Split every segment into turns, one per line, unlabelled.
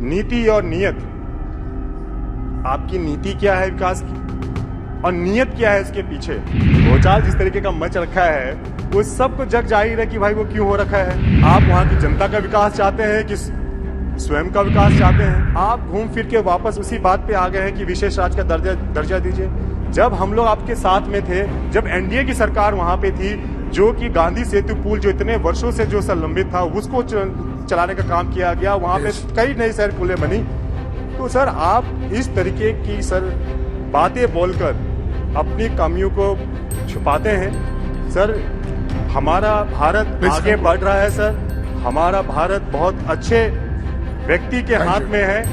नीति और नियत, आपकी नीति क्या है विकास की और नियत क्या है इसके पीछे। भोचाल जिस तरीके का मच रखा है वो सबको जग जाहिर है कि भाई वो क्यों हो रखा है। आप वहां की जनता का विकास चाहते हैं कि स्वयं का विकास चाहते हैं। आप घूम फिर के वापस उसी बात पे आ गए हैं कि विशेष राज्य का दर्जा दीजिए। जब हम लोग आपके साथ में थे, जब एनडीए की सरकार वहां पे थी, जो कि गांधी सेतु पुल जो इतने वर्षों से जो संलंबित था उसको चलाने का काम किया गया, वहां पे कई नई सर पुलें बनी। तो सर आप इस तरीके की सर बातें बोलकर अपनी कमियों को छुपाते हैं। सर हमारा भारत आगे बढ़ रहा है सर, हमारा भारत बहुत अच्छे व्यक्ति के हाथ में है,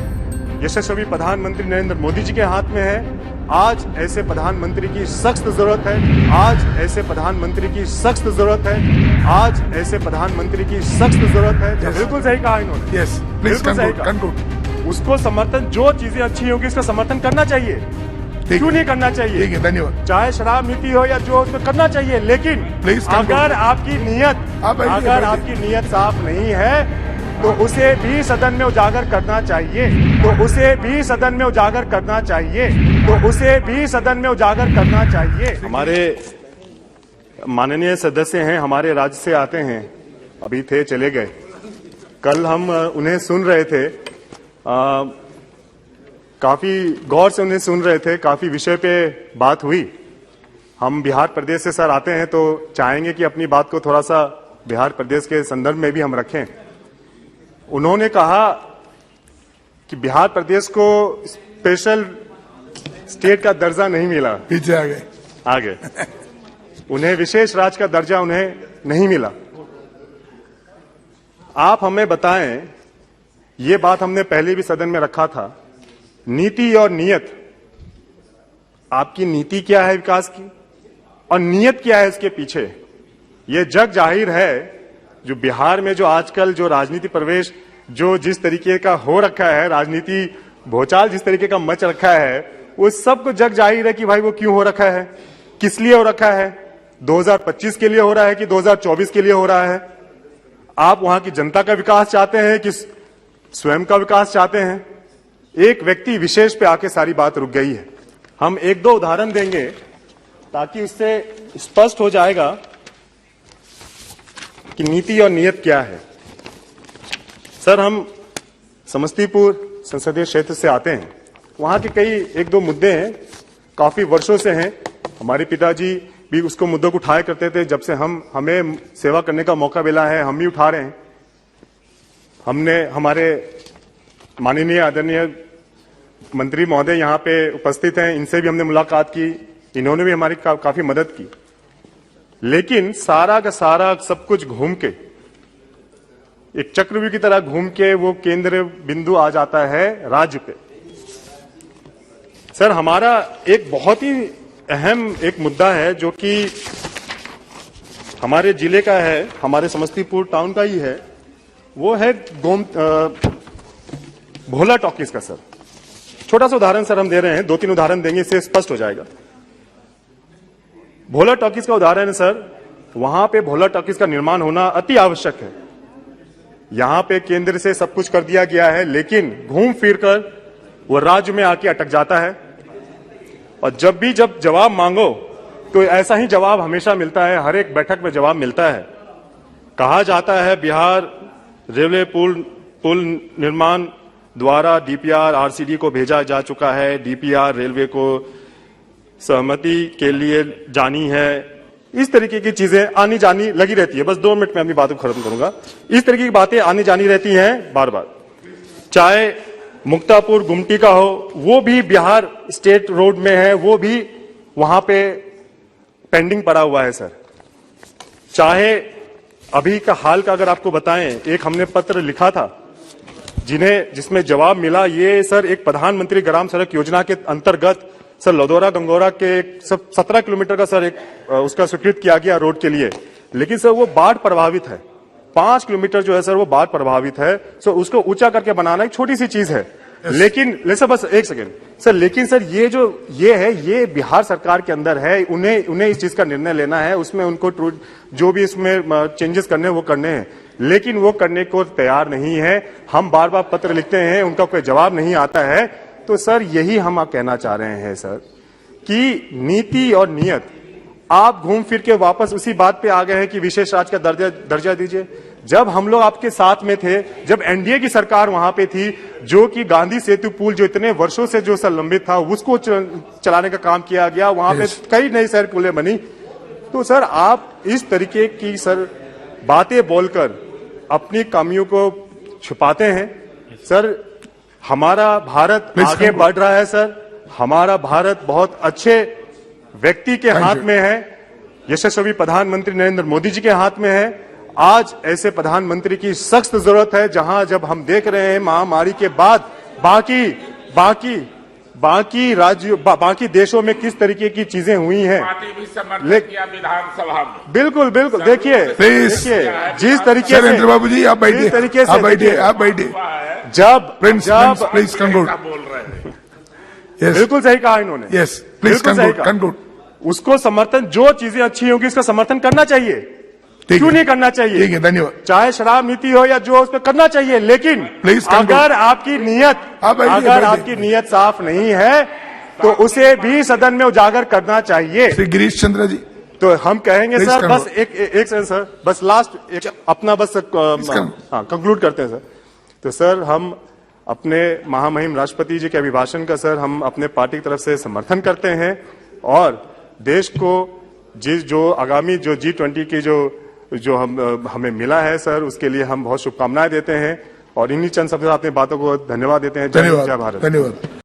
यशस्वी प्रधानमंत्री नरेंद्र मोदी जी के हाथ में है। आज ऐसे प्रधानमंत्री की सख्त जरूरत है, आज ऐसे प्रधानमंत्री की सख्त जरूरत है, आज ऐसे प्रधानमंत्री की सख्त जरूरत है। बिल्कुल सही कहा इन्होंने। बिल्कुल सही कहा। उसको समर्थन, जो चीजें अच्छी होगी उसका समर्थन करना चाहिए, क्यों नहीं करना चाहिए।
ठीक है, धन्यवाद।
चाहे शराब नीति हो या जो, उसमें करना चाहिए, लेकिन अगर आपकी नीयत साफ नहीं है तो उसे भी सदन में उजागर करना चाहिए, तो उसे भी सदन में उजागर करना चाहिए, तो उसे भी सदन में उजागर करना चाहिए। हमारे माननीय सदस्य हैं, हमारे राज्य से आते हैं, अभी थे चले गए। कल हम उन्हें सुन रहे थे, काफी गौर से उन्हें सुन रहे थे, काफी विषय पे बात हुई। हम बिहार प्रदेश से सर आते हैं तो चाहेंगे कि अपनी बात को थोड़ा सा बिहार प्रदेश के संदर्भ में भी हम रखें। उन्होंने कहा कि बिहार प्रदेश को स्पेशल स्टेट का दर्जा नहीं मिला,
पीछे आ गए
उन्हें विशेष राज्य का दर्जा उन्हें नहीं मिला। आप हमें बताएं, ये बात हमने पहले भी सदन में रखा था, नीति और नियत, आपकी नीति क्या है विकास की और नियत क्या है इसके पीछे। ये जग जाहिर है, जो बिहार में जो आजकल जो राजनीति प्रवेश जो जिस तरीके का हो रखा है, राजनीति भोचाल जिस तरीके का मच रखा है, वो सबको जग जाहिर है कि भाई वो क्यों हो रखा है, किस लिए हो रखा है, 2025 के लिए हो रहा है कि 2024 के लिए हो रहा है। आप वहां की जनता का विकास चाहते हैं कि स्वयं का विकास चाहते हैं। एक व्यक्ति विशेष पे आके सारी बात रुक गई है। हम एक दो उदाहरण देंगे ताकि उससे स्पष्ट हो जाएगा कि नीति और नियत क्या है। सर हम समस्तीपुर संसदीय क्षेत्र से आते हैं, वहां के कई एक दो मुद्दे हैं, काफी वर्षों से हैं। हमारे पिताजी भी उसको मुद्दों को उठाया करते थे, जब से हमें सेवा करने का मौका मिला है हम भी उठा रहे हैं। हमने हमारे माननीय आदरणीय मंत्री महोदय यहाँ पे उपस्थित हैं, इनसे भी हमने मुलाकात की, इन्होंने भी हमारी काफी मदद की। लेकिन सारा का सारा सब कुछ घूम के एक चक्रव्यूह की तरह घूम के वो केंद्र बिंदु आ जाता है राज्य पे। सर हमारा एक बहुत ही अहम एक मुद्दा है जो कि हमारे जिले का है, हमारे समस्तीपुर टाउन का ही है, वो है भोला टॉकीज का। सर छोटा सा उदाहरण सर हम दे रहे हैं, 2-3 उदाहरण देंगे, इससे स्पष्ट हो जाएगा। भोला टॉकीज का उदाहरण है सर, वहां पे भोला टॉकीज का निर्माण होना अति आवश्यक है। यहां पे केंद्र से सब कुछ कर दिया गया है, लेकिन घूम फिर कर वो राज्य में आके अटक जाता है। और जब जवाब मांगो तो ऐसा ही जवाब हमेशा मिलता है, हर एक बैठक में जवाब मिलता है। कहा जाता है बिहार रेलवे पुल निर्माण द्वारा डीपीआर आरसीडी को भेजा जा चुका है, डीपीआर रेलवे को सहमति के लिए जानी है। इस तरीके की चीजें आनी जानी लगी रहती है। बस 2 मिनट में अपनी बात को खत्म करूंगा। इस तरीके की बातें आनी जानी रहती हैं बार बार। चाहे मुक्तापुर गुमटी का हो, वो भी बिहार स्टेट रोड में है, वो भी वहां पे पेंडिंग पड़ा हुआ है सर। चाहे अभी का हाल का अगर आपको बताएं, एक हमने पत्र लिखा था जिसमें जवाब मिला, ये सर एक प्रधानमंत्री ग्राम सड़क योजना के अंतर्गत सर लदौरा गंगौरा के 17 किलोमीटर का सर एक उसका स्वीकृत किया गया रोड के लिए, लेकिन सर वो बाढ़ प्रभावित है। 5 किलोमीटर जो है सर वो बाढ़ प्रभावित है। सो उसको ऊंचा करके बनाना एक छोटी सी चीज है, लेकिन बस एक सेकेंड, सर लेकिन सर ये बिहार सरकार के अंदर है, उन्हें इस चीज का निर्णय लेना है, उसमें उनको जो भी इसमें चेंजेस करने हैं वो करने हैं, लेकिन वो करने को तैयार नहीं है। हम बार बार पत्र लिखते हैं, उनका कोई जवाब नहीं आता है। तो सर यही हम कहना चाह रहे हैं सर कि नीति और नियत, आप घूम फिर के वापस उसी बात पे आ गए हैं कि विशेष राज्य का दर्जा दीजिए। जब हम लोग आपके साथ में थे, जब एनडीए की सरकार वहां पे थी, जो कि गांधी सेतु पुल जो इतने वर्षों से जो लंबित था उसको चलाने का काम किया गया, वहां पे कई नई शहर पुलें बनी। तो सर आप इस तरीके की सर बातें बोलकर अपनी कमियों को छुपाते हैं। सर हमारा भारत आगे बढ़ रहा है सर, हमारा भारत बहुत अच्छे व्यक्ति के हाथ में है, यशस्वी प्रधानमंत्री नरेंद्र मोदी जी के हाथ में है। आज ऐसे प्रधानमंत्री की सख्त जरूरत है, जहां जब हम देख रहे हैं महामारी के बाद बाकी राज्यों बाकी देशों में किस तरीके की चीजें हुई हैं,
विधानसभा में
बिल्कुल देखिए जिस तरीके से
बाबू जी आप बैठिए, आप बैठिए
जब
प्लीज कंक्लूड।
बिल्कुल सही कहा इन्होंने,
यस प्लीज कंक्लूड।
उसको समर्थन, जो चीजें अच्छी होंगी उसका समर्थन करना चाहिए, क्यों नहीं करना चाहिए?
ठीक है, धन्यवाद।
चाहे शराब नीति हो या जो, उस पर करना चाहिए, लेकिन अगर आपकी नीयत साफ नहीं है तो उसे भी सदन में उजागर करना चाहिए।
श्री गिरीश चंद्र जी,
तो हम कहेंगे सर बस एक सेकंड सर, बस लास्ट अपना बस कंक्लूड करते हैं सर। तो सर हम अपने महामहिम राष्ट्रपति जी के अभिभाषण का सर हम अपने पार्टी की तरफ से समर्थन करते हैं, और देश को जो आगामी जो G20 की जो हमें मिला है सर, उसके लिए हम बहुत शुभकामनाएं देते हैं, और इन्हीं चंद शब्दों से अपनी बातों को धन्यवाद देते हैं। जय हिंद, जय भारत।
धन्यवाद।